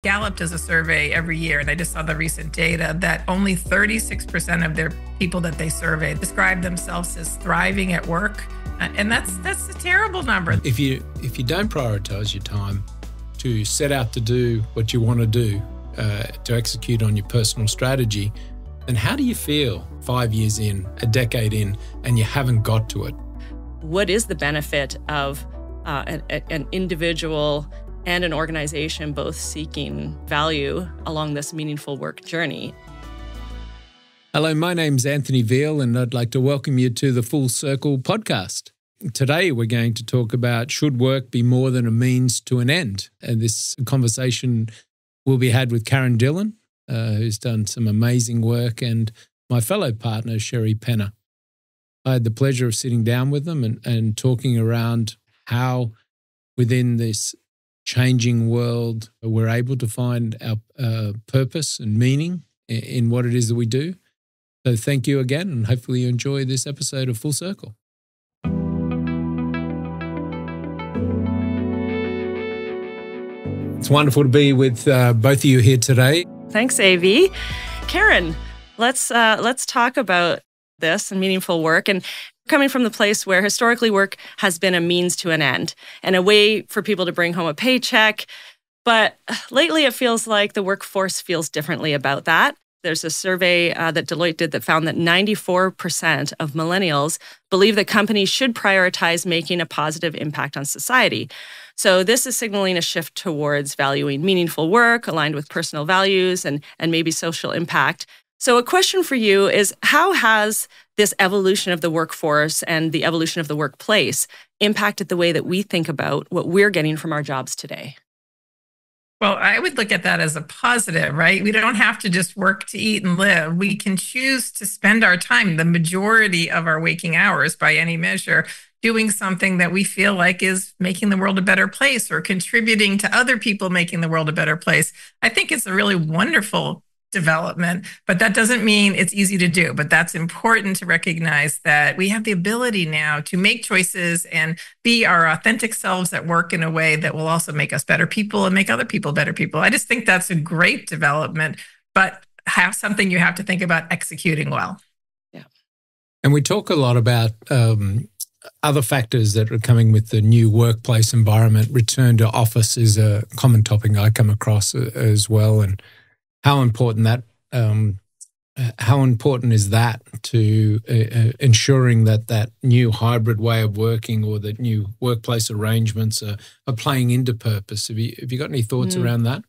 Gallup does a survey every year, and I just saw the recent data that only 36% of their people that they surveyed describe themselves as thriving at work. And that's a terrible number. If you don't prioritize your time to set out to do what you want to do, to execute on your personal strategy, then how do you feel 5 years in, a decade in, and you haven't got to it? What is the benefit of an individual and an organization both seeking value along this meaningful work journey? Hello, my name's Anthony Veal, and I'd like to welcome you to the Full Circle podcast. Today, we're going to talk about should work be more than a means to an end? And this conversation will be had with Karen Dillon, who's done some amazing work, and my fellow partner, Sherry Penner. I had the pleasure of sitting down with them and talking around how within this changing world we're able to find our purpose and meaning in what it is that we do. So thank you again, and hopefully you enjoy this episode of Full Circle. It's wonderful to be with both of you here today. Thanks, AV. Karen, let's talk about this and meaningful work, and coming from the place where historically work has been a means to an end and a way for people to bring home a paycheck. But lately it feels like the workforce feels differently about that. There's a survey that Deloitte did that found that 94% of millennials believe that companies should prioritize making a positive impact on society. So this is signaling a shift towards valuing meaningful work aligned with personal values and maybe social impact. So a question for you is, how has this evolution of the workforce and the evolution of the workplace impacted the way that we think about what we're getting from our jobs today? Well, I would look at that as a positive, right? We don't have to just work to eat and live. We can choose to spend our time, the majority of our waking hours by any measure, doing something that we feel like is making the world a better place or contributing to other people making the world a better place. I think it's a really wonderful development, but that doesn't mean it's easy to do. But that's important to recognize that we have the ability now to make choices and be our authentic selves at work in a way that will also make us better people and make other people better people. I just think that's a great development, but have something you have to think about executing well. Yeah. And we talk a lot about other factors that are coming with the new workplace environment. Return to office is a common topic I come across as well, and how important is that to ensuring that new hybrid way of working or that new workplace arrangements are playing into purpose? Have you got any thoughts around that?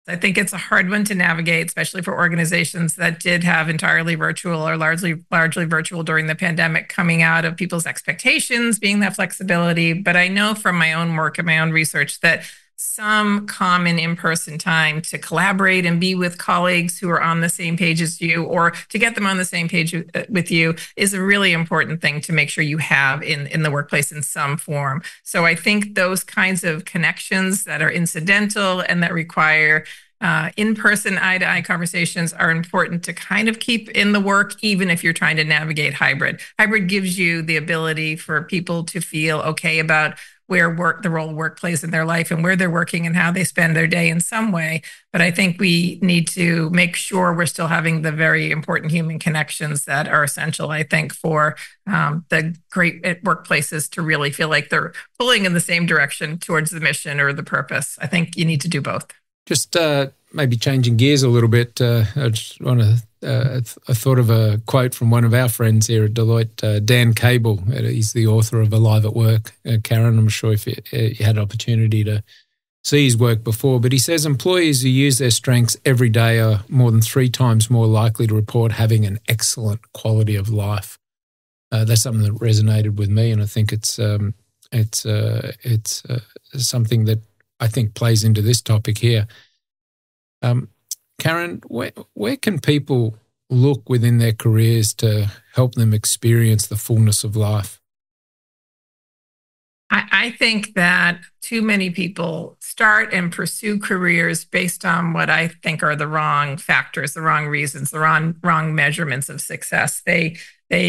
I think it's a hard one to navigate, especially for organizations that did have entirely virtual or largely virtual during the pandemic, coming out of people's expectations, being that flexibility. But I know from my own work and my own research that some common in-person time to collaborate and be with colleagues who are on the same page as you, or to get them on the same page with you, is a really important thing to make sure you have in the workplace in some form. So I think those kinds of connections that are incidental and that require in-person eye-to-eye conversations are important to kind of keep in the work, even if you're trying to navigate hybrid. Hybrid gives you the ability for people to feel okay about where the role work plays in their life and where they're working and how they spend their day in some way. But I think we need to make sure we're still having the very important human connections that are essential, I think, for the great workplaces to really feel like they're pulling in the same direction towards the mission or the purpose. I think you need to do both. Just maybe changing gears a little bit, I just want to I thought of a quote from one of our friends here at Deloitte, Dan Cable. He's the author of Alive at Work. Karen, I'm sure if you had an opportunity to see his work before, but he says employees who use their strengths every day are more than 3 times more likely to report having an excellent quality of life. That's something that resonated with me, and I think it's something that I think plays into this topic here. Karen, where can people look within their careers to help them experience the fullness of life? I think that too many people start and pursue careers based on what I think are the wrong factors, the wrong reasons, the wrong measurements of success. They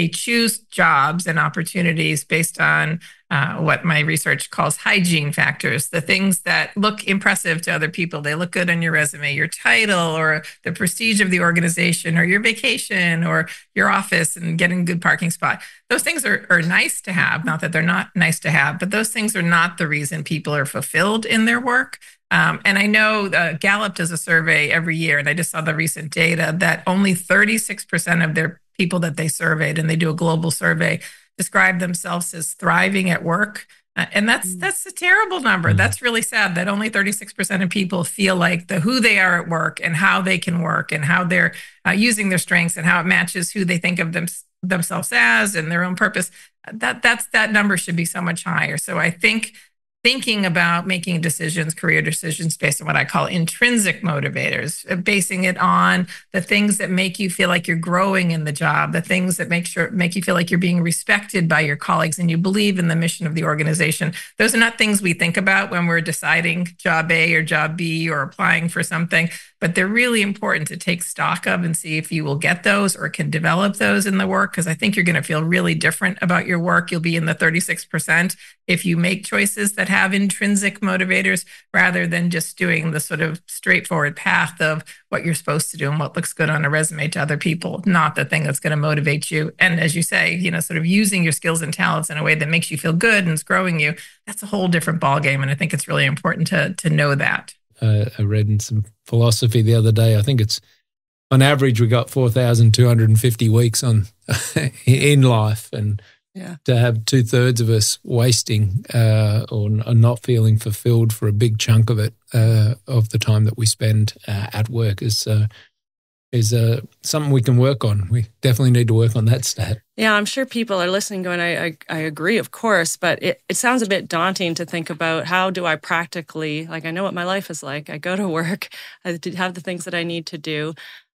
choose jobs and opportunities based on what my research calls hygiene factors, the things that look impressive to other people. They look good on your resume, your title or the prestige of the organization or your vacation or your office and getting a good parking spot. Those things are nice to have, not that they're not nice to have, but those things are not the reason people are fulfilled in their work. And I know Gallup does a survey every year, and I just saw the recent data that only 36% of their people that they surveyed, and they do a global survey, describe themselves as thriving at work. And that's a terrible number. That's really sad that only 36% of people feel like who they are at work and how they can work and how they're using their strengths and how it matches who they think of themselves as and their own purpose. That number should be so much higher. So I think thinking about making decisions, career decisions based on what I call intrinsic motivators, basing it on the things that make you feel like you're growing in the job, the things that make you feel like you're being respected by your colleagues and you believe in the mission of the organization. Those are not things we think about when we're deciding job A or job B or applying for something, but they're really important to take stock of and see if you will get those or can develop those in the work, because I think you're going to feel really different about your work. You'll be in the 36% if you make choices that have intrinsic motivators rather than just doing the sort of straightforward path of what you're supposed to do and what looks good on a resume to other people, not the thing that's going to motivate you. And as you say, sort of using your skills and talents in a way that makes you feel good and is growing you, that's a whole different ballgame. And I think it's really important to know that. I read in some philosophy the other day, I think it's on average we got 4,250 weeks on in life, and to have 2/3 of us wasting or not feeling fulfilled for a big chunk of it of the time that we spend at work is something we can work on. We definitely need to work on that stat. Yeah, I'm sure people are listening going, I agree, of course, but it sounds a bit daunting to think about how do I practically, I know what my life is like. I go to work, I have the things that I need to do.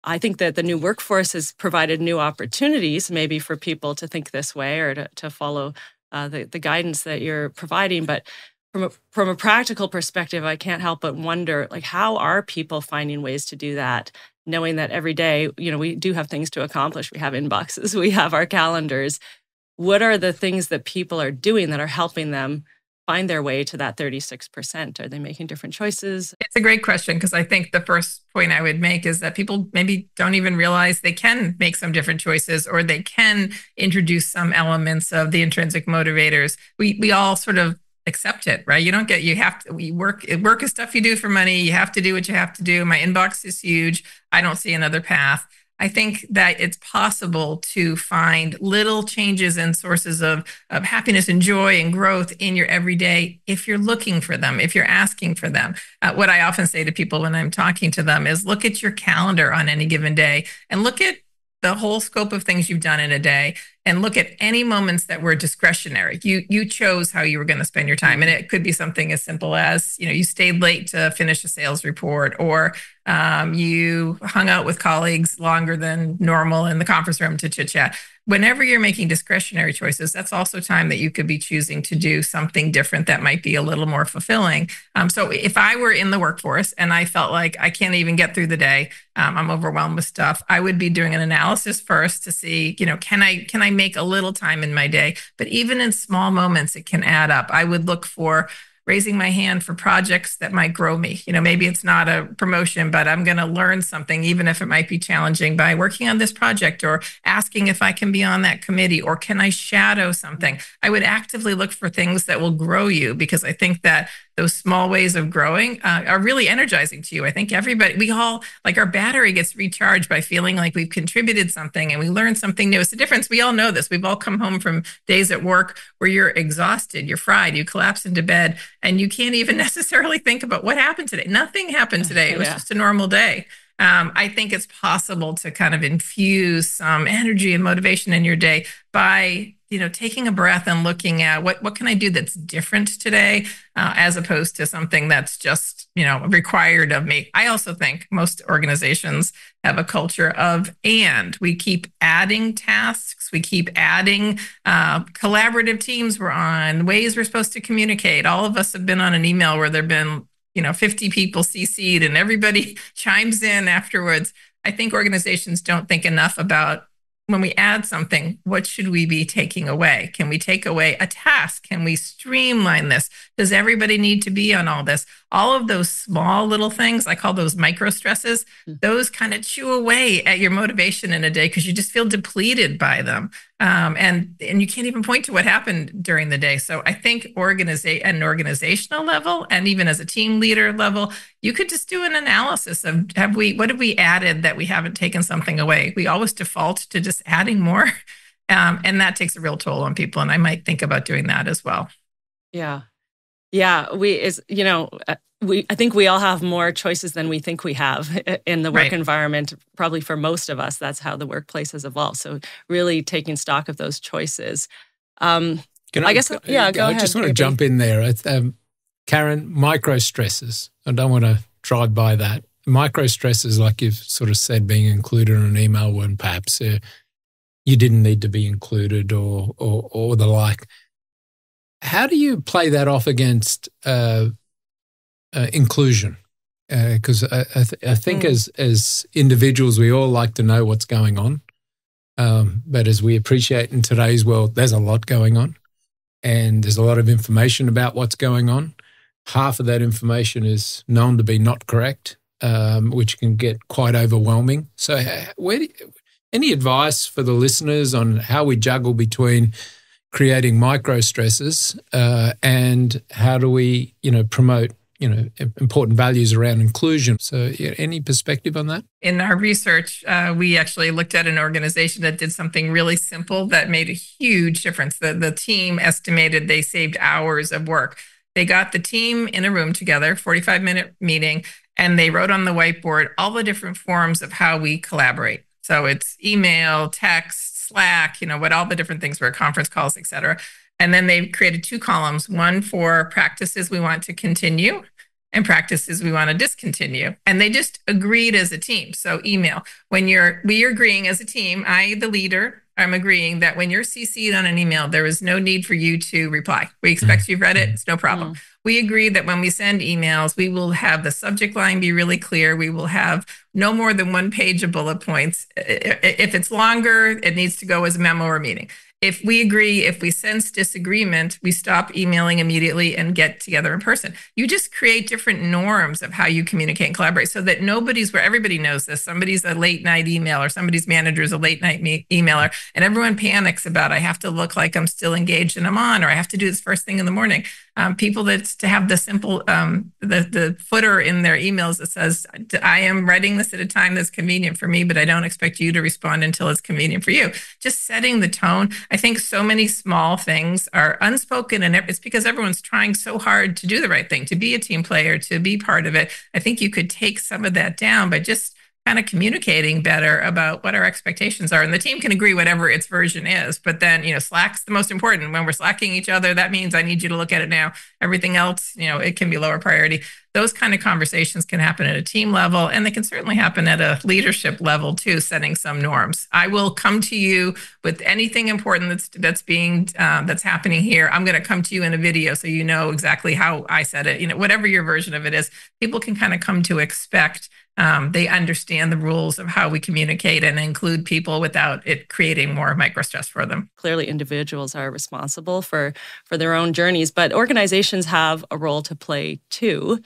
I think that the new workforce has provided new opportunities maybe for people to think this way or to follow the guidance that you're providing. But from a practical perspective, I can't help but wonder, how are people finding ways to do that? Knowing that every day, we do have things to accomplish. We have inboxes, we have our calendars. What are the things that people are doing that are helping them find their way to that 36%? Are they making different choices? It's a great question, because I think the first point I would make is that people maybe don't even realize they can make some different choices, or they can introduce some elements of the intrinsic motivators. We all sort of accept it, right? Work is stuff you do for money. You have to do what you have to do. My inbox is huge. I don't see another path. I think that it's possible to find little changes and sources of happiness and joy and growth in your everyday if you're looking for them, if you're asking for them. What I often say to people when I'm talking to them is look at your calendar on any given day and look at the whole scope of things you've done in a day and look at any moments that were discretionary. You chose how you were going to spend your time. And it could be something as simple as, you stayed late to finish a sales report, or you hung out with colleagues longer than normal in the conference room to chit chat. Whenever you're making discretionary choices, that's also time that you could be choosing to do something different that might be a little more fulfilling. So if I were in the workforce and I felt like I can't even get through the day, I'm overwhelmed with stuff, I would be doing an analysis first to see, can I make a little time in my day? But even in small moments, it can add up. I would look for raising my hand for projects that might grow me. Maybe it's not a promotion, but I'm going to learn something, even if it might be challenging, by working on this project, or asking if I can be on that committee, or can I shadow something? I would actively look for things that will grow you, because I think that those small ways of growing are really energizing to you. I think we all, our battery gets recharged by feeling like we've contributed something and we learned something new. It's the difference. We all know this. We've all come home from days at work where you're exhausted, you're fried, you collapse into bed, and you can't even necessarily think about what happened today. Nothing happened today. It was just a normal day. I think it's possible to kind of infuse some energy and motivation in your day by taking a breath and looking at what can I do that's different today, as opposed to something that's just, required of me. I also think most organizations have a culture of, and we keep adding tasks, we keep adding collaborative teams we're on, ways we're supposed to communicate. All of us have been on an email where there've been 50 people CC'd and everybody chimes in afterwards. I think organizations don't think enough about when we add something, what should we be taking away? Can we take away a task? Can we streamline this? Does everybody need to be on all this? All of those small little things, I call those micro stresses, those kind of chew away at your motivation in a day because you just feel depleted by them. And you can't even point to what happened during the day. So I think at an organizational level, and even as a team leader level, you could just do an analysis of what have we added that we haven't taken something away? We always default to just adding more. And that takes a real toll on people. And I might think about doing that as well. Yeah. Yeah. I think we all have more choices than we think we have in the work environment. Probably for most of us, that's how the workplace has evolved. So really taking stock of those choices. Go ahead. I just want to jump in there. Karen, micro stresses. I don't want to drive by that. Micro stresses, like you've sort of said, being included in an email when perhaps you didn't need to be included or the like. How do you play that off against inclusion? Because I think as individuals, we all like to know what's going on. But as we appreciate in today's world, there's a lot going on. And there's a lot of information about what's going on. Half of that information is known to be not correct, which can get quite overwhelming. So any advice for the listeners on how we juggle between creating micro stresses and how do we, promote, important values around inclusion? So any perspective on that? In our research, we actually looked at an organization that did something really simple that made a huge difference. The team estimated they saved hours of work. They got the team in a room together, 45-minute meeting, and they wrote on the whiteboard all the different forms of how we collaborate. So it's email, text, Slack, what all the different things were, conference calls, et cetera. And then they created 2 columns, one for practices we want to continue and practices we want to discontinue. And they just agreed as a team. So email, we are agreeing as a team, the leader, I'm agreeing that when you're CC'd on an email, there is no need for you to reply. We expect you've read it. It's no problem. We agree that when we send emails, we will have the subject line be really clear. We will have no more than 1 page of bullet points. If it's longer, it needs to go as a memo or meeting. If we agree, if we sense disagreement, we stop emailing immediately and get together in person. You just create different norms of how you communicate and collaborate so that where everybody knows this. Somebody's a late night emailer, somebody's manager is a late night emailer, and everyone panics about, I have to look like I'm still engaged and I'm on, or I have to do this first thing in the morning. People to have the simple, the footer in their emails that says, I am writing this at a time that's convenient for me, but I don't expect you to respond until it's convenient for you. Just setting the tone. I think so many small things are unspoken, and it's because everyone's trying so hard to do the right thing, to be a team player, to be part of it. I think you could take some of that down by just kind of communicating better about what our expectations are. And the team can agree whatever its version is, but then, Slack's the most important. When we're slacking each other, that means I need you to look at it now. Everything else, it can be lower priority. Those kind of conversations can happen at a team level, and they can certainly happen at a leadership level too, setting some norms. I will come to you with anything important that's happening here. I'm going to come to you in a video so you know exactly how I said it. Whatever your version of it is, people can kind of come to expect. They understand the rules of how we communicate and include people without it creating more micro stress for them. Clearly, individuals are responsible for their own journeys, but organizations have a role to play too.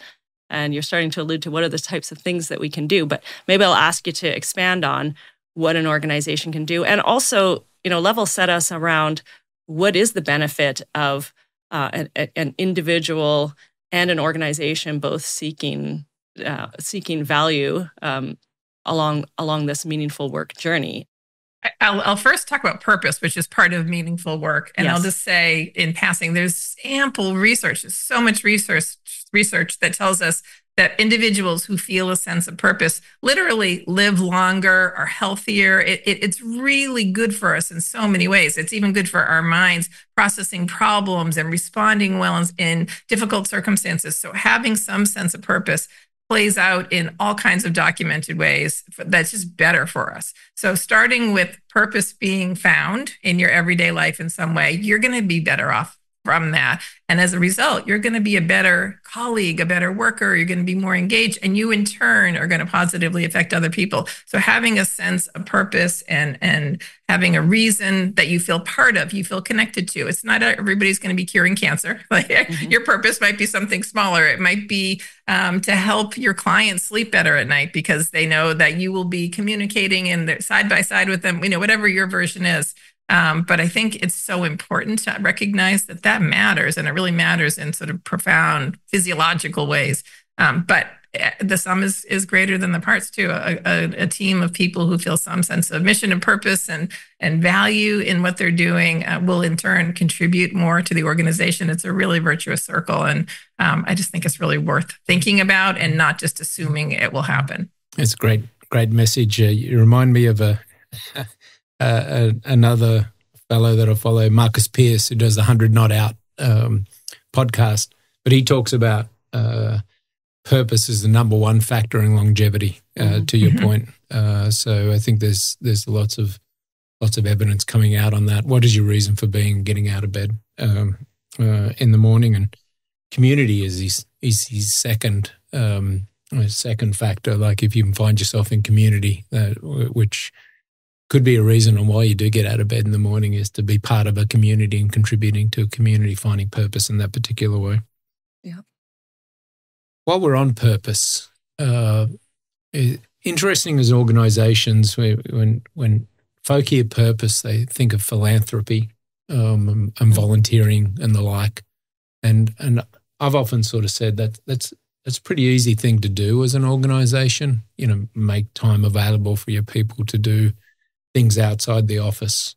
And you're starting to allude to what are the types of things that we can do. But maybe I'll ask you to expand on what an organization can do, and also, level set us around what is the benefit of an individual and an organization both seeking value along this meaningful work journey. I'll first talk about purpose, which is part of meaningful work. And Yes. I'll just say in passing, there's ample research. There's so much research that tells us that individuals who feel a sense of purpose literally live longer, are healthier. It's really good for us in so many ways. It's even good for our minds, processing problems and responding well in difficult circumstances. So having some sense of purpose plays out in all kinds of documented ways that's just better for us. So starting with purpose being found in your everyday life in some way, you're going to be better off. from that. And as a result, you're going to be a better colleague, a better worker. You're going to be more engaged, and you in turn are going to positively affect other people. So having a sense of purpose and having a reason that you feel part of, you feel connected to. It's not everybody's going to be curing cancer. Like your purpose might be something smaller. It might be to help your clients sleep better at night because they know that you will be communicating and side by side with them, whatever your version is. But I think it's so important to recognize that matters, and it really matters in sort of profound physiological ways. But the sum is greater than the parts too. A team of people who feel some sense of mission and purpose and value in what they're doing will in turn contribute more to the organization. It's a really virtuous circle, and I just think it's really worth thinking about and not just assuming it will happen. It's a great message. You remind me of another fellow that I follow, Marcus Pierce, who does the 100 Not Out podcast, but he talks about purpose is the number one factor in longevity. To your point, so I think there's lots of evidence coming out on that. What is your reason for getting out of bed in the morning? And community is his second factor. Like if you can find yourself in community, which could be a reason on why you do get out of bed in the morning, is to be part of a community and contributing to a community, finding purpose in that particular way. Yeah. While we're on purpose, interesting as organizations, when folk hear purpose, they think of philanthropy and volunteering and the like. And I've often sort of said that's a pretty easy thing to do as an organization, make time available for your people to do things outside the office,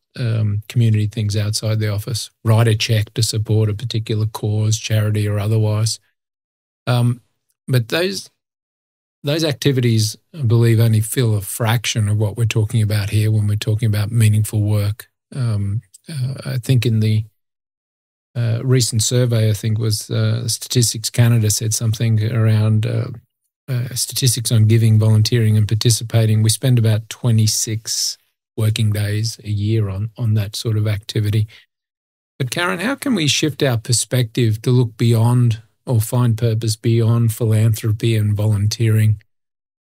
community things outside the office, write a check to support a particular cause, charity or otherwise. But those activities, I believe, only fill a fraction of what we're talking about here when we're talking about meaningful work. I think in the recent survey, I think was Statistics Canada said something around statistics on giving, volunteering and participating. We spend about 26 working days a year on that sort of activity. But Karen, how can we shift our perspective to look beyond or find purpose beyond philanthropy and volunteering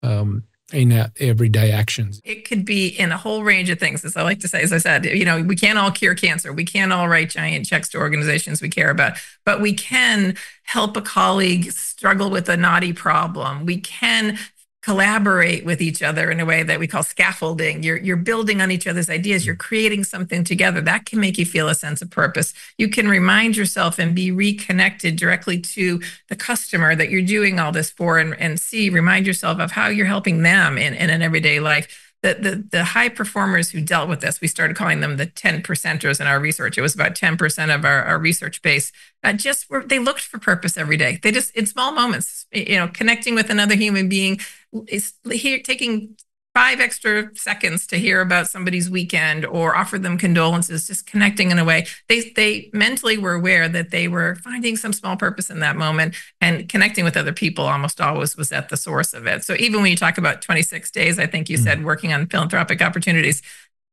in our everyday actions? It could be in a whole range of things, as I like to say. As I said, we can't all cure cancer. We can't all write giant checks to organizations we care about, but we can help a colleague struggle with a knotty problem. We can collaborate with each other in a way that we call scaffolding. You're building on each other's ideas. You're creating something together. That can make you feel a sense of purpose. You can remind yourself and be reconnected directly to the customer that you're doing all this for, and remind yourself of how you're helping them in an everyday life. The high performers who dealt with this, we started calling them the 10%ers in our research. It was about 10% of our research base. They looked for purpose every day. They just, in small moments, connecting with another human being, is here taking 5 extra seconds to hear about somebody's weekend or offer them condolences, just connecting in a way. They mentally were aware that they were finding some small purpose in that moment, and connecting with other people almost always was at the source of it. So even when you talk about 26 days, I think you said working on philanthropic opportunities,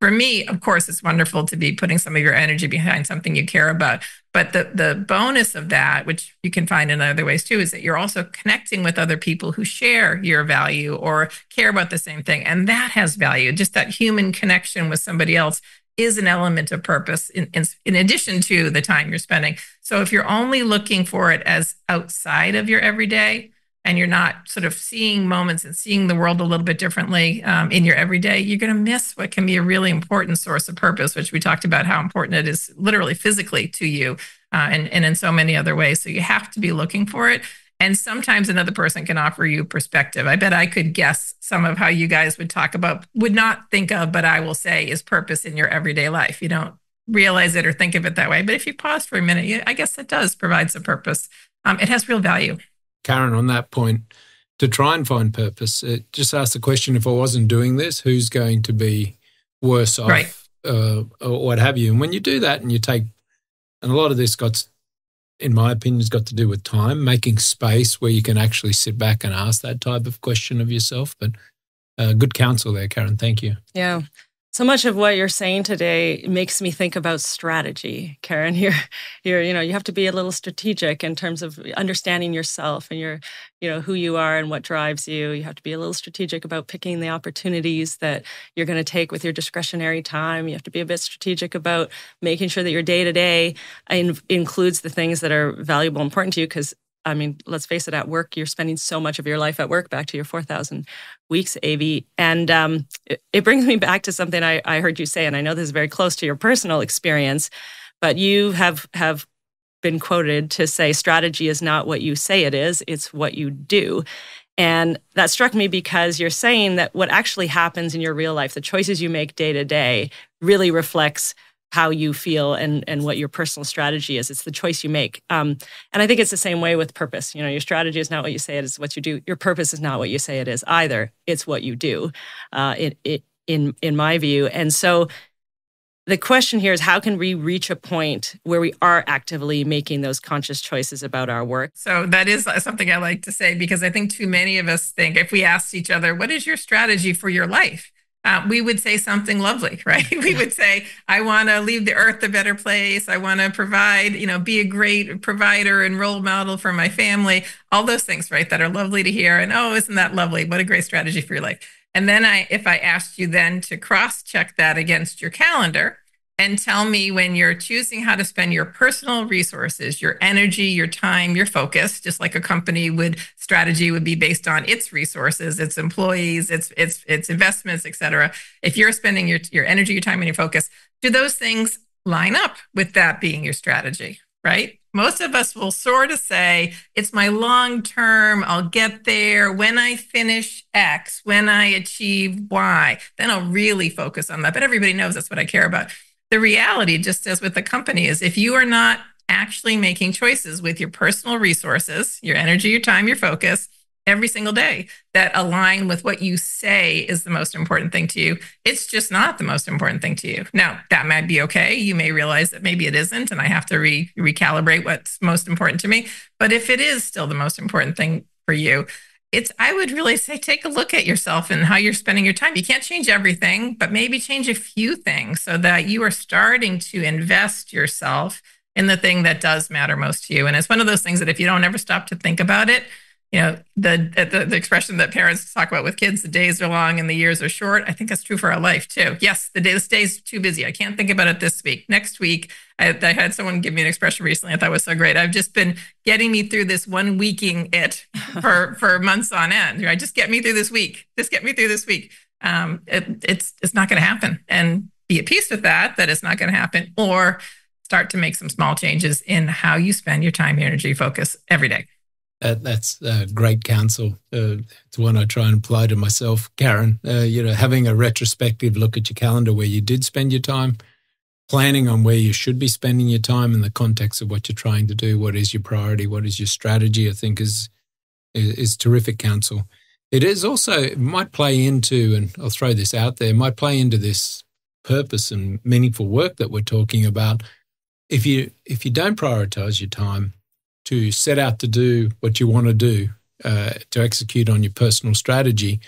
for me, of course, it's wonderful to be putting some of your energy behind something you care about. But the bonus of that, which you can find in other ways too, is that you're also connecting with other people who share your value or care about the same thing. And that has value. Just that human connection with somebody else is an element of purpose in addition to the time you're spending. So if you're only looking for it as outside of your everyday, and you're not sort of seeing moments and seeing the world a little bit differently in your everyday, you're going to miss what can be a really important source of purpose, which we talked about how important it is literally physically to you and in so many other ways. So you have to be looking for it. And sometimes another person can offer you perspective. I bet I could guess some of how you guys would not think of, but I will say is purpose in your everyday life. You don't realize it or think of it that way. But if you pause for a minute, I guess it does provide some purpose. It has real value. Karen, on that point, to try and find purpose, just ask the question, if I wasn't doing this, who's going to be worse off, right, or what have you? And when you do that and and a lot of this in my opinion, has got to do with time, making space where you can actually sit back and ask that type of question of yourself. But good counsel there, Karen. Thank you. Yeah. So much of what you're saying today makes me think about strategy, Karen. You have to be a little strategic in terms of understanding yourself and who you are and what drives you. You have to be a little strategic about picking the opportunities that you're going to take with your discretionary time. You have to be a bit strategic about making sure that your day-to-day includes the things that are valuable and important to you. Because let's face it, at work, you're spending so much of your life at work, back to your 4,000 weeks, AV. And it brings me back to something I heard you say, and I know this is very close to your personal experience, but you have been quoted to say strategy is not what you say it is, it's what you do. And that struck me because you're saying that what actually happens in your real life, the choices you make day to day, really reflects how you feel and what your personal strategy is. It's the choice you make. And I think it's the same way with purpose. Your strategy is not what you say it is, what you do. Your purpose is not what you say it is either. It's what you do, in my view. And so the question here is, how can we reach a point where we are actively making those conscious choices about our work? So that is something I like to say, because I think too many of us think, if we asked each other, what is your strategy for your life? We would say something lovely, right? We would say, I want to leave the earth a better place. I want to provide, be a great provider and role model for my family. All those things, right, that are lovely to hear. And oh, isn't that lovely? What a great strategy for your life. And then if I asked you then to cross-check that against your calendar and tell me, when you're choosing how to spend your personal resources, your energy, your time, your focus, just like a company strategy would be based on its resources, its employees, its investments, et cetera. If you're spending your energy, your time, and your focus, do those things line up with that being your strategy, right? Most of us will sort of say, it's my long term, I'll get there when I finish X, when I achieve Y, then I'll really focus on that. But everybody knows that's what I care about. The reality, just as with the company, is if you are not actually making choices with your personal resources, your energy, your time, your focus, every single day that align with what you say is the most important thing to you, it's just not the most important thing to you. Now, that might be okay. You may realize that maybe it isn't, and I have to recalibrate what's most important to me. But if it is still the most important thing for you, I would really say, take a look at yourself and how you're spending your time. You can't change everything, but maybe change a few things so that you are starting to invest yourself in the thing that does matter most to you. And it's one of those things that if you don't ever stop to think about it, the expression that parents talk about with kids, the days are long and the years are short. I think that's true for our life too. Yes, this day's too busy. I can't think about it this week. Next week, I had someone give me an expression recently I thought was so great. I've just been getting me through this one weeking it for months on end. Right? Just get me through this week. Just get me through this week. It's not going to happen. And be at peace with that it's not going to happen, or start to make some small changes in how you spend your time, your energy, focus every day. That's great counsel. It's one I try and apply to myself, Karen. Having a retrospective look at your calendar where you did spend your time, planning on where you should be spending your time in the context of what you're trying to do. What is your priority? What is your strategy? I think is terrific counsel. It is also, it might play into, and I'll throw this out there, might play into this purpose and meaningful work that we're talking about. If you don't prioritize your time to set out to do what you want to do, to execute on your personal strategy,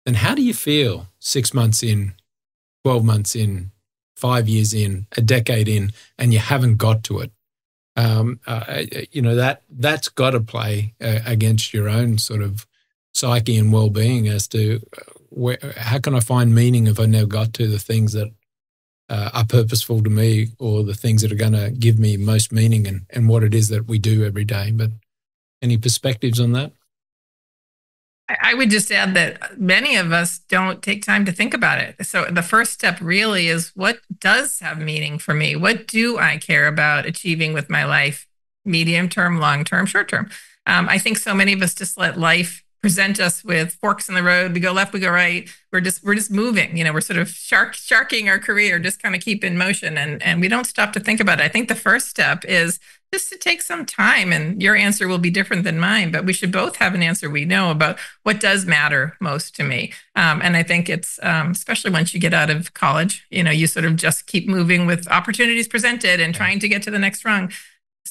then how do you feel 6 months in, 12 months in, 5 years in, a decade in, and you haven't got to it? That's got to play against your own sort of psyche and well-being as to how can I find meaning if I never got to the things that are purposeful to me, or the things that are going to give me most meaning and what it is that we do every day. But any perspectives on that? I would just add that many of us don't take time to think about it. So the first step really is, what does have meaning for me? What do I care about achieving with my life, medium term, long term, short term? I think so many of us just let life present us with forks in the road. We go left, we go right. We're just moving. We're sort of sharking our career, just kind of keep in motion, and we don't stop to think about it. I think the first step is just to take some time, and your answer will be different than mine, but we should both have an answer we know about what does matter most to me. And I think it's, especially once you get out of college, you sort of just keep moving with opportunities presented and trying to get to the next rung.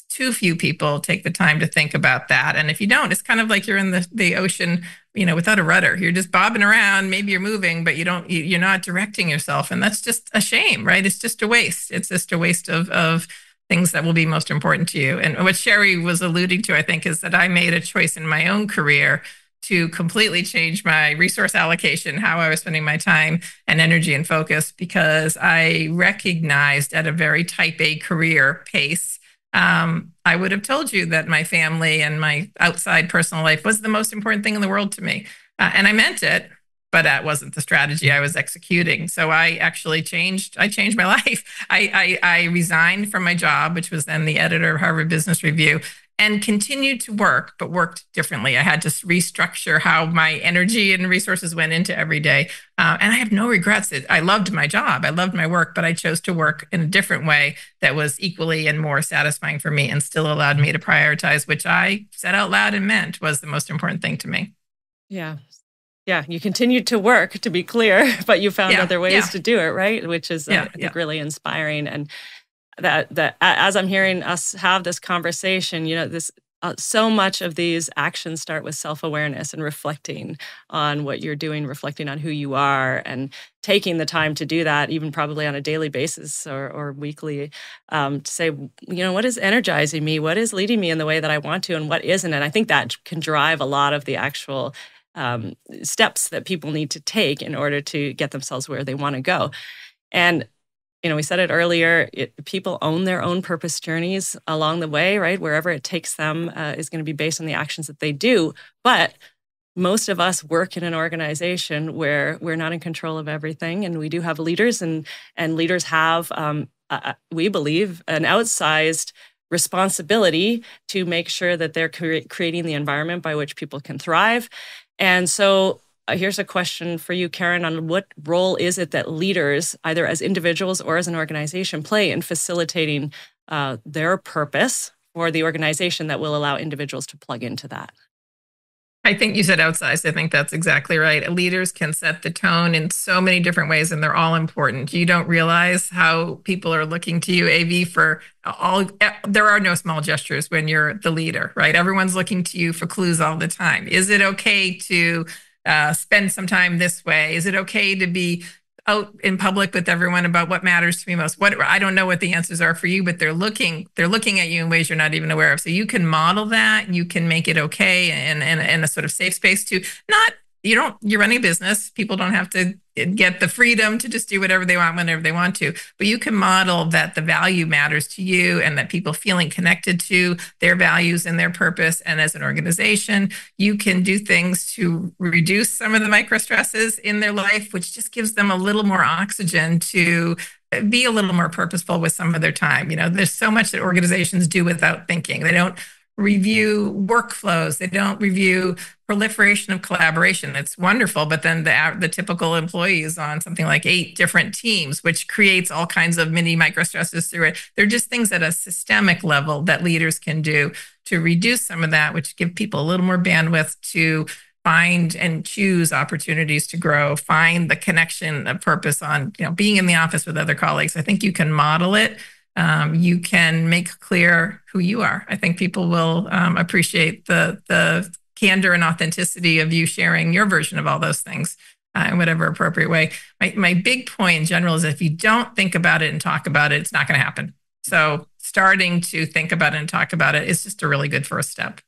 Too few people take the time to think about that. And if you don't, it's kind of like you're in the ocean, without a rudder. You're just bobbing around. Maybe you're moving, but you're not directing yourself. And that's just a shame, right? It's just a waste. It's just a waste of things that will be most important to you. And what Sherry was alluding to, I think, is that I made a choice in my own career to completely change my resource allocation, how I was spending my time and energy and focus, because I recognized at a very type A career pace, I would have told you that my family and my outside personal life was the most important thing in the world to me. And I meant it, but that wasn't the strategy I was executing. So I actually changed my life. I resigned from my job, which was then the editor of Harvard Business Review, and continued to work, but worked differently. I had to restructure how my energy and resources went into every day. And I have no regrets. I loved my job. I loved my work, but I chose to work in a different way that was equally and more satisfying for me and still allowed me to prioritize, which I said out loud and meant was the most important thing to me. Yeah. Yeah, you continued to work, to be clear, but you found other ways to do it, right? Which is, I think, really inspiring. And that as I'm hearing us have this conversation, this so much of these actions start with self-awareness and reflecting on what you're doing, reflecting on who you are, and taking the time to do that, even probably on a daily basis or weekly, to say, what is energizing me? What is leading me in the way that I want to, and what isn't? And I think that can drive a lot of the actual steps that people need to take in order to get themselves where they want to go. And we said it earlier, people own their own purpose journeys along the way, right? Wherever it takes them is going to be based on the actions that they do. But most of us work in an organization where we're not in control of everything. And we do have leaders, and leaders have, we believe, an outsized responsibility to make sure that they're creating the environment by which people can thrive. And so here's a question for you, Karen, on what role is it that leaders, either as individuals or as an organization, play in facilitating their purpose for the organization that will allow individuals to plug into that? I think you said outsized. I think that's exactly right. Leaders can set the tone in so many different ways, and they're all important. You don't realize how people are looking to you, AV, for all. There are no small gestures when you're the leader, right? Everyone's looking to you for clues all the time. Is it okay to spend some time this way? Is it okay to be out in public with everyone about what matters to me most? I don't know what the answers are for you, but they're looking at you in ways you're not even aware of. So you can model that, you can make it okay and a sort of safe space to you're running a business. People don't have to get the freedom to just do whatever they want whenever they want to, but you can model that the value matters to you and that people feeling connected to their values and their purpose. And as an organization, you can do things to reduce some of the micro stresses in their life, which just gives them a little more oxygen to be a little more purposeful with some of their time. There's so much that organizations do without thinking. They don't review workflows. They don't review proliferation of collaboration. It's wonderful, but then the typical employee is on something like 8 different teams, which creates all kinds of mini micro stresses through it. They're just things at a systemic level that leaders can do to reduce some of that, which give people a little more bandwidth to find and choose opportunities to grow, find the connection of purpose on, being in the office with other colleagues. I think you can model it. You can make clear who you are. I think people will appreciate the candor and authenticity of you sharing your version of all those things in whatever appropriate way. My big point in general is if you don't think about it and talk about it, it's not going to happen. So starting to think about it and talk about it is just a really good first step.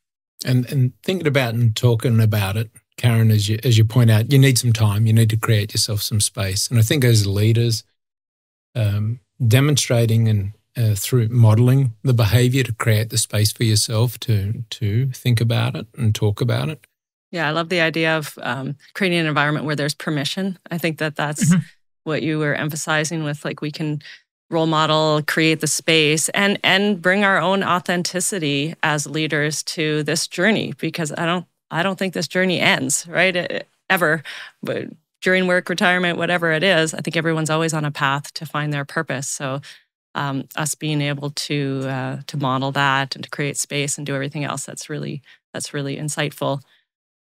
And thinking about and talking about it, Karen, as you point out, you need some time. You need to create yourself some space. And I think as leaders, demonstrating and through modeling the behavior to create the space for yourself to think about it and talk about it. Yeah, I love the idea of creating an environment where there's permission. I think that's what you were emphasizing with, we can role model, create the space, and bring our own authenticity as leaders to this journey, because I don't think this journey ends, right? Ever. But during work, retirement, whatever it is, I think everyone's always on a path to find their purpose. So us being able to model that and to create space and do everything else, that's really insightful.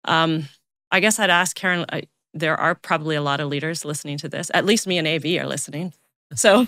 I guess I'd ask Karen, there are probably a lot of leaders listening to this. At least me and AV are listening. So,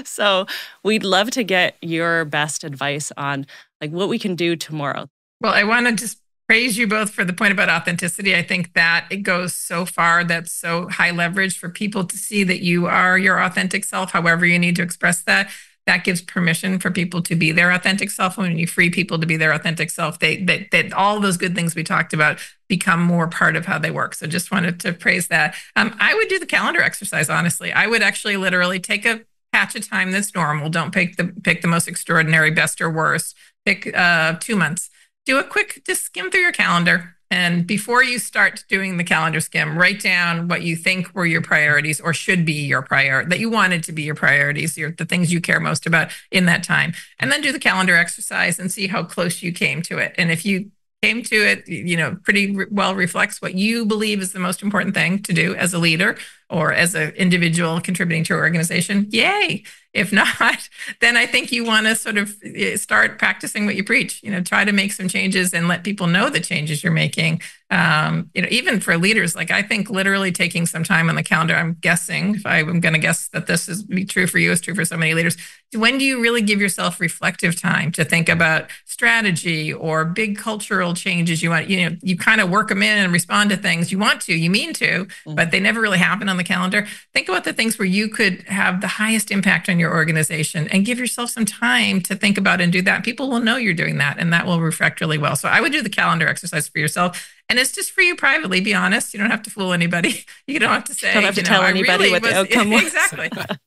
so we'd love to get your best advice on like what we can do tomorrow. Well, I want to just praise you both for the point about authenticity. I think that it goes so far. That's so high leverage for people to see that you are your authentic self, however you need to express that. That gives permission for people to be their authentic self. When you free people to be their authentic self, that all those good things we talked about become more part of how they work. So just wanted to praise that. I would do the calendar exercise, honestly. I would actually literally take a patch of time that's normal. Don't pick the most extraordinary, best or worst. Pick 2 months. Do a quick, just skim through your calendar. And before you start doing the calendar skim, write down what you think were your priorities or should be your priority, that you wanted to be your priorities, the things you care most about in that time. And then do the calendar exercise and see how close you came to it. And if you came to it, pretty well reflects what you believe is the most important thing to do as a leader or as an individual contributing to your organization, yay. If not, then I think you want to sort of start practicing what you preach, try to make some changes and let people know the changes you're making. Even for leaders, like I think literally taking some time on the calendar, I'm guessing, if I'm going to guess that this is true for you, it's true for so many leaders. When do you really give yourself reflective time to think about strategy or big cultural changes you want? You kind of work them in and respond to things you want to, you mean to, but they never really happen on the calendar. Think about the things where you could have the highest impact on your organization and give yourself some time to think about and do that. People will know you're doing that and that will reflect really well. So I would do the calendar exercise for yourself. And it's just for you privately. Be honest. You don't have to fool anybody. You don't have to say. Don't have to tell anybody what the outcome was.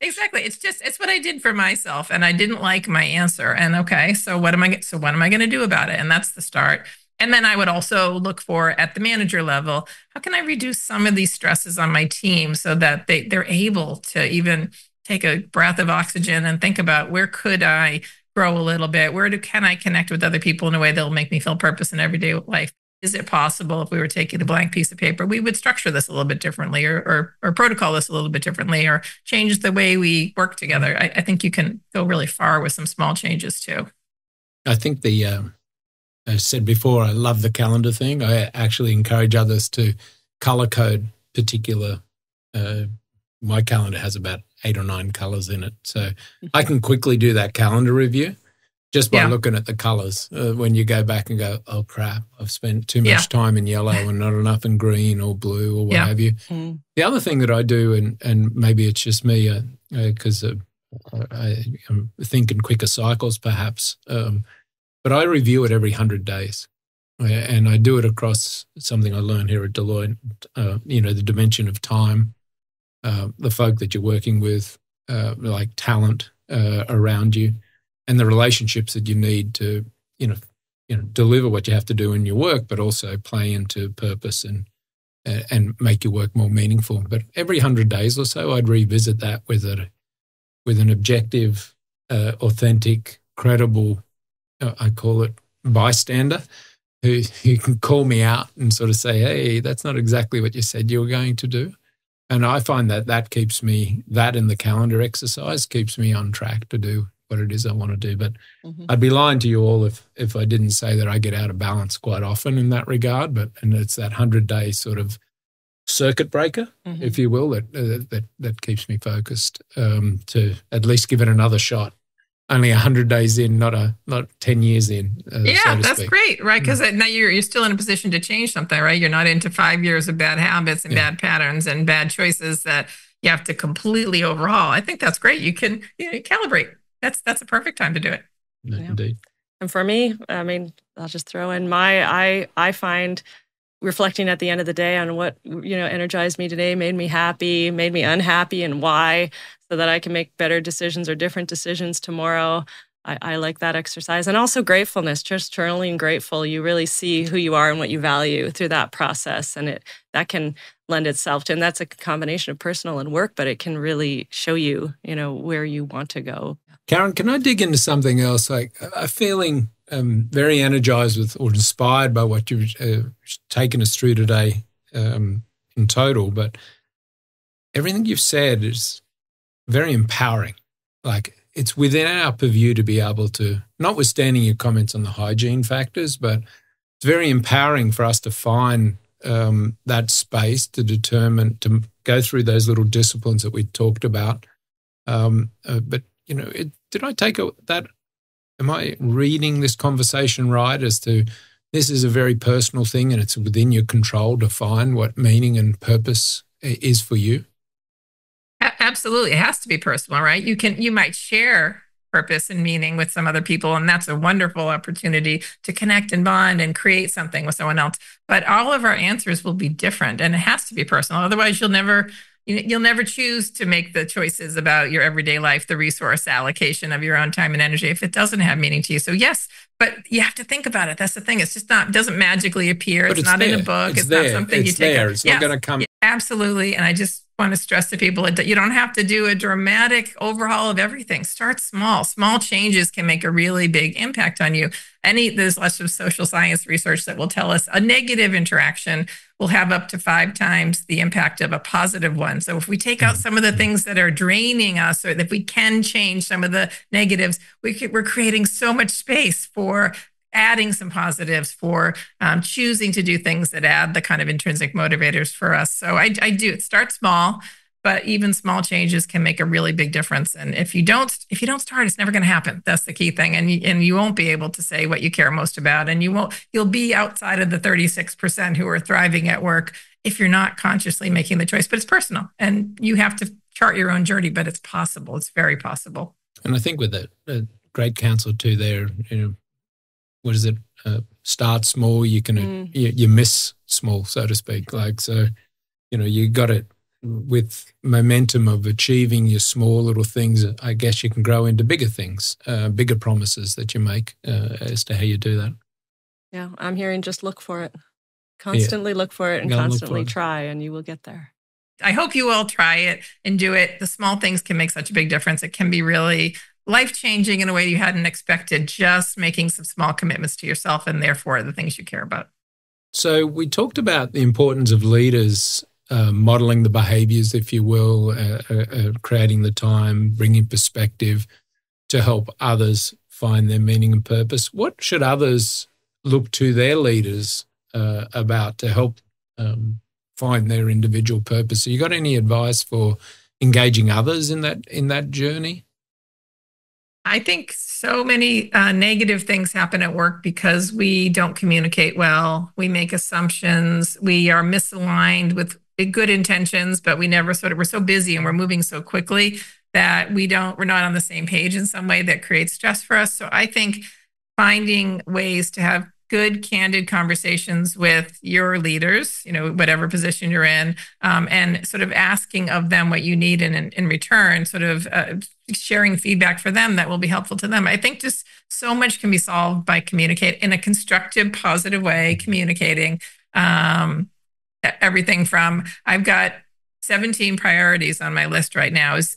Exactly. It's what I did for myself, and I didn't like my answer. And okay, so what am I going to do about it? And that's the start. And then I would also look for at the manager level, how can I reduce some of these stresses on my team so that they're able to even take a breath of oxygen and think about where could I grow a little bit? Can I connect with other people in a way that'll make me feel purpose in everyday life? Is it possible if we were taking a blank piece of paper, we would structure this a little bit differently or protocol this a little bit differently or change the way we work together? I think you can go really far with some small changes too. I think I said before, I love the calendar thing. I actually encourage others to color code particular. My calendar has about 8 or 9 colors in it. So I can quickly do that calendar review just by looking at the colors. When you go back and go, oh crap, I've spent too much time in yellow and not enough in green or blue or what have you. The other thing that I do, and maybe it's just me because I'm thinking quicker cycles perhaps, but I review it every 100 days. And I do it across something I learned here at Deloitte, the dimension of time, the folk that you're working with, like talent around you, and the relationships that you need to, deliver what you have to do in your work, but also play into purpose and make your work more meaningful. But every 100 days or so, I'd revisit that with an objective, authentic, credible, I call it bystander, who can call me out and sort of say, hey, that's not exactly what you said you were going to do. And I find that keeps me, that in the calendar exercise keeps me on track to do what it is I want to do. But I'd be lying to you all if I didn't say that I get out of balance quite often in that regard. And it's that 100-day sort of circuit breaker, if you will, that keeps me focused to at least give it another shot. Only 100 days in, not 10 years in. So that's great, right? Because now you're still in a position to change something, right? You're not into 5 years of bad habits and bad patterns and bad choices that you have to completely overhaul. I think that's great. You can calibrate. That's a perfect time to do it. Indeed. And for me, I mean, I'll just throw in I find reflecting at the end of the day on what energized me today, made me happy, made me unhappy, and why, so that I can make better decisions or different decisions tomorrow. I like that exercise. And also gratefulness, just journaling grateful. You really see who you are and what you value through that process. And that can lend itself to, and that's a combination of personal and work, but it can really show you, where you want to go. Karen, can I dig into something else? Like I'm feeling very energized with or inspired by what you've taken us through today in total, but everything you've said is very empowering. Like it's within our purview to be able to, notwithstanding your comments on the hygiene factors, but it's very empowering for us to find that space to determine, to go through those little disciplines that we talked about. But, did I take that? Am I reading this conversation right as to this is a very personal thing and it's within your control to find what meaning and purpose is for you? Absolutely. It has to be personal, right? You might share purpose and meaning with some other people, and that's a wonderful opportunity to connect and bond and create something with someone else. But all of our answers will be different, and it has to be personal. Otherwise, you'll never choose to make the choices about your everyday life, the resource allocation of your own time and energy, if it doesn't have meaning to you. So yes, but you have to think about it. That's the thing. It's just not, doesn't magically appear. It's not there. In a book. It's not something you take. It's not going to come. Absolutely. And I just want to stress to people that you don't have to do a dramatic overhaul of everything. Start small. Small changes can make a really big impact on you. There's lots of social science research that will tell us a negative interaction will have up to 5 times the impact of a positive one. So if we take out some of the things that are draining us, or if we can change some of the negatives, we're creating so much space for adding some positives, for choosing to do things that add the kind of intrinsic motivators for us. So I do. Start small, but even small changes can make a really big difference. And if you don't start, it's never going to happen. That's the key thing. And you won't be able to say what you care most about. And you'll be outside of the 36% who are thriving at work if you're not consciously making the choice. But it's personal, and you have to chart your own journey. But it's possible. It's very possible. And I think with that, great counsel too. There, what is it? Start small. You can you miss small, so to speak. You got it with momentum of achieving your small little things. I guess you can grow into bigger things, bigger promises that you make as to how you do that. Yeah, I'm hearing just look for it. Constantly look for it and constantly try, and you will get there. I hope you all try it and do it. The small things can make such a big difference. It can be really life-changing in a way you hadn't expected, just making some small commitments to yourself and therefore the things you care about. So we talked about the importance of leaders modeling the behaviors, if you will, creating the time, bringing perspective to help others find their meaning and purpose. What should others look to their leaders about to help find their individual purpose? So you got any advice for engaging others in that journey? I think so many negative things happen at work because we don't communicate well. We make assumptions. We are misaligned with good intentions, but we're so busy and we're moving so quickly that we're not on the same page in some way that creates stress for us. So I think finding ways to have good, candid conversations with your leaders, whatever position you're in, and sort of asking of them what you need in return, sort of sharing feedback for them that will be helpful to them. I think just so much can be solved by communicating in a constructive, positive way, communicating everything from, I've got 17 priorities on my list right now. Is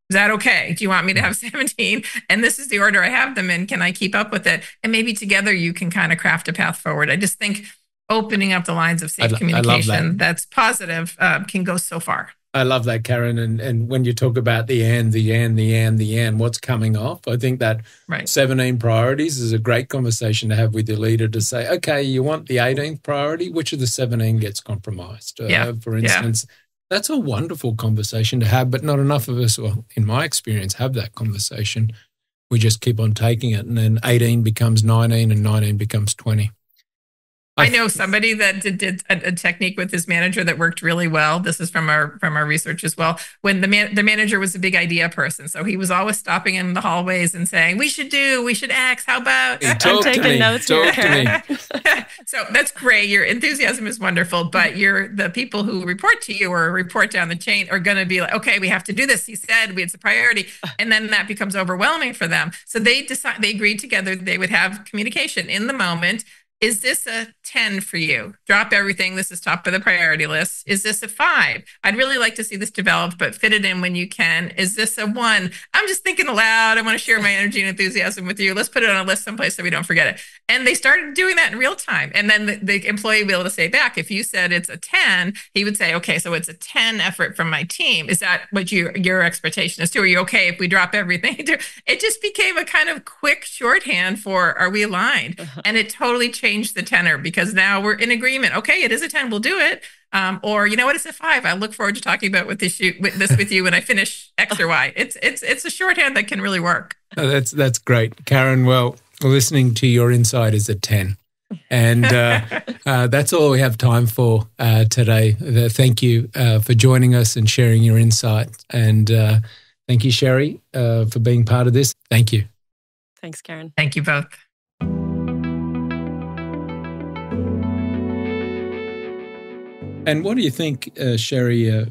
that okay? Do you want me to have 17? And this is the order I have them in. Can I keep up with it? And maybe together you can kind of craft a path forward. I just think opening up the lines of safe communication that's positive can go so far. I love that, Karen. And when you talk about the and, what's coming off, I think that 17 priorities is a great conversation to have with your leader to say, okay, you want the 18th priority? Which of the 17 gets compromised? For instance, that's a wonderful conversation to have, but not enough of us, well, in my experience, have that conversation. We just keep on taking it, and then 18 becomes 19 and 19 becomes 20. I know somebody that did a technique with his manager that worked really well. This is from our research as well. When the manager was a big idea person, so he was always stopping in the hallways and saying, "We should X. How about?" I'm taking notes here. So that's great. Your enthusiasm is wonderful, but the people who report to you or report down the chain are going to be like, "Okay, we have to do this. He said it's a priority," and then that becomes overwhelming for them. So they agreed together they would have communication in the moment. Is this a 10 for you? Drop everything. This is top of the priority list. Is this a 5? I'd really like to see this developed, but fit it in when you can. Is this a 1? I'm just thinking aloud. I want to share my energy and enthusiasm with you. Let's put it on a list someplace so we don't forget it. And they started doing that in real time. And then the employee will be able to say back, if you said it's a 10, he would say, okay, so it's a 10 effort from my team. Is that what your expectation is too? Are you okay if we drop everything? It just became a kind of quick shorthand for, are we aligned? And it totally changed the tenor because now we're in agreement. Okay, it is a 10. We'll do it. Or, you know what, it's a 5. I look forward to talking about this with you when I finish X or Y. It's a shorthand that can really work. Oh, that's great, Karen. Well, listening to your insight is a 10. And that's all we have time for today. Thank you for joining us and sharing your insight. And thank you, Sherry, for being part of this. Thank you. Thanks, Karen. Thank you both. And what do you think, Sherry,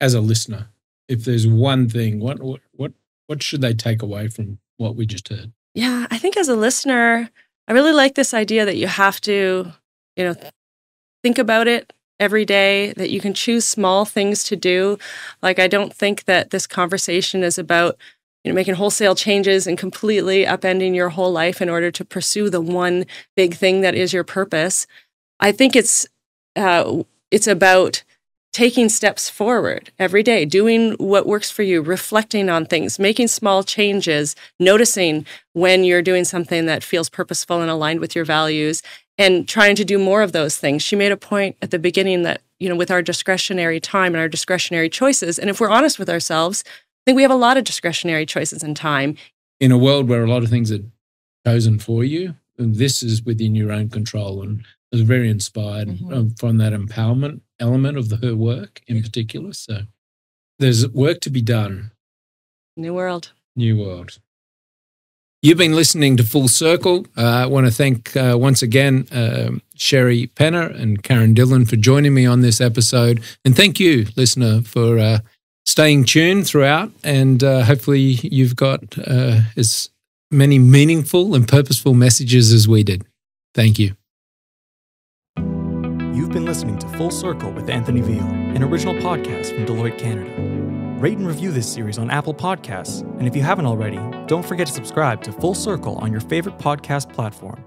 as a listener, if there's one thing, what should they take away from what we just heard? Yeah, I think as a listener, I really like this idea that you have to, think about it every day, that you can choose small things to do. Like, I don't think that this conversation is about, making wholesale changes and completely upending your whole life in order to pursue the one big thing that is your purpose. I think it's about taking steps forward every day, doing what works for you, reflecting on things, making small changes, noticing when you're doing something that feels purposeful and aligned with your values, and trying to do more of those things. She made a point at the beginning that, with our discretionary time and our discretionary choices, and if we're honest with ourselves, I think we have a lot of discretionary choices and time. In a world where a lot of things are chosen for you, and this is within your own control, and I was very inspired from that empowerment element of her work in particular. So there's work to be done. New world. You've been listening to Full Circle. I want to thank once again Sherry Penner and Karen Dillon for joining me on this episode. And thank you, listener, for staying tuned throughout. And hopefully you've got as many meaningful and purposeful messages as we did. Thank you. You've been listening to Full Circle with Anthony Veal, an original podcast from Deloitte, Canada. Rate and review this series on Apple Podcasts, and if you haven't already, don't forget to subscribe to Full Circle on your favorite podcast platform.